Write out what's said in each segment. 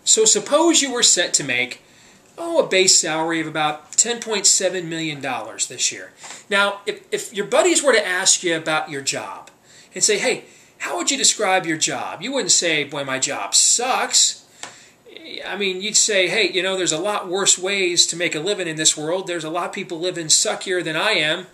So suppose you were set to make, a base salary of about $10.7 million this year. Now, if your buddies were to ask you about your job and say, hey, how would you describe your job? You wouldn't say, boy, my job sucks. I mean, you'd say, hey, there's a lot worse ways to make a living in this world. There's a lot of people living suckier than I am.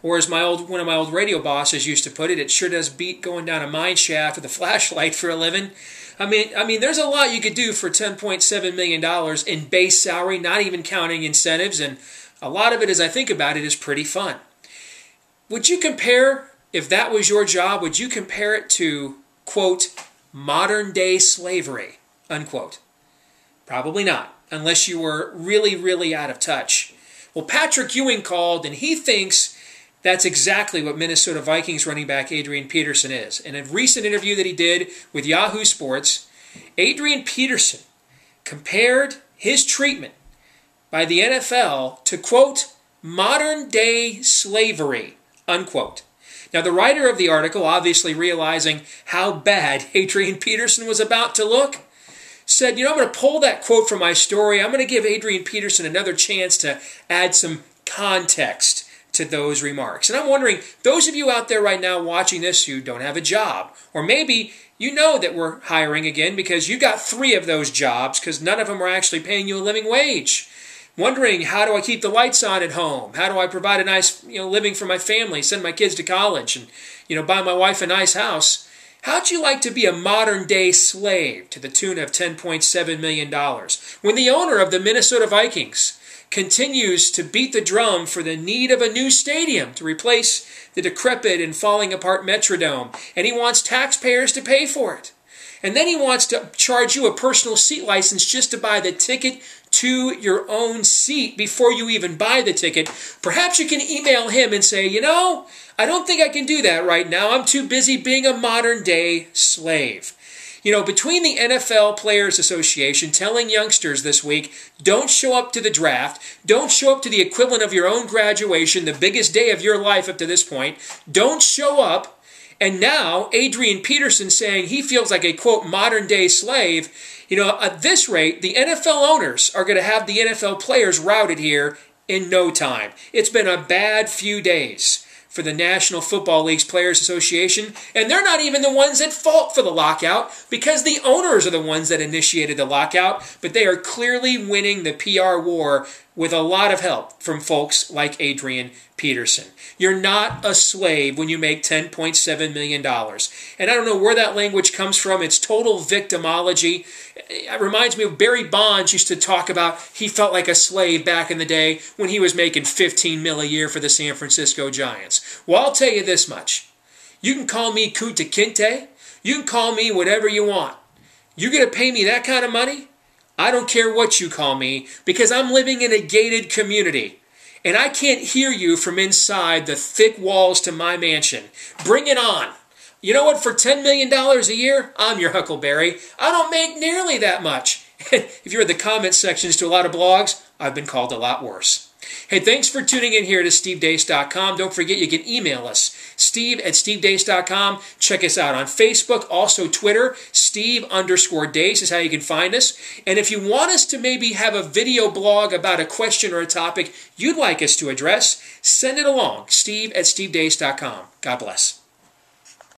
Or as one of my old radio bosses used to put it sure does beat going down a mine shaft with a flashlight for a living. I mean, there's a lot you could do for $10.7 million in base salary, not even counting incentives, and a lot of it, as I think about it, is pretty fun. Would you compare, if that was your job, would you compare it to, quote, modern-day slavery, unquote? Probably not, unless you were really, really out of touch. Well, Patrick Ewing called, and he thinks that's exactly what Minnesota Vikings running back Adrian Peterson is. In a recent interview that he did with Yahoo Sports, Adrian Peterson compared his treatment by the NFL to, quote, modern-day slavery, unquote. Now, the writer of the article, obviously realizing how bad Adrian Peterson was about to look, said, I'm going to pull that quote from my story. I'm going to give Adrian Peterson another chance to add some context to those remarks. And I'm wondering, those of you out there right now watching this who don't have a job, or maybe you know that we're hiring again because you got 3 of those jobs because none of them are actually paying you a living wage. Wondering, how do I keep the lights on at home? How do I provide a nice living for my family, send my kids to college, and buy my wife a nice house? How'd you like to be a modern-day slave to the tune of $10.7 million when the owner of the Minnesota Vikings continues to beat the drum for the need of a new stadium to replace the decrepit and falling apart Metrodome, and he wants taxpayers to pay for it? And then he wants to charge you a personal seat license just to buy the ticket to your own seat before you even buy the ticket. Perhaps you can email him and say, I don't think I can do that right now. I'm too busy being a modern-day slave. Between the NFL Players Association telling youngsters this week, don't show up to the draft, don't show up to the equivalent of your own graduation, the biggest day of your life up to this point, don't show up, and now Adrian Peterson saying he feels like a, quote, modern-day slave. At this rate, the NFL owners are going to have the NFL players routed here in no time. It's been a bad few days for the National Football League's Players Association, and they're not even the ones at fault for the lockout because the owners are the ones that initiated the lockout, but they are clearly winning the PR war with a lot of help from folks like Adrian Peterson. You're not a slave when you make $10.7 million. And I don't know where that language comes from. It's total victimology. It reminds me of Barry Bonds used to talk about he felt like a slave back in the day when he was making $15 million a year for the San Francisco Giants. Well, I'll tell you this much. You can call me Kunta Kinte. You can call me whatever you want. You're going to pay me that kind of money? I don't care what you call me because I'm living in a gated community. And I can't hear you from inside the thick walls to my mansion. Bring it on. You know what? For $10 million a year, I'm your Huckleberry. I don't make nearly that much. If you're in the comment sections to a lot of blogs, I've been called a lot worse. Hey, thanks for tuning in here to SteveDeace.com. Don't forget you can email us, steve@stevedeace.com. Check us out on Facebook, also Twitter. Steve_Deace is how you can find us. And if you want us to maybe have a video blog about a question or a topic you'd like us to address, send it along, steve@stevedeace.com. God bless.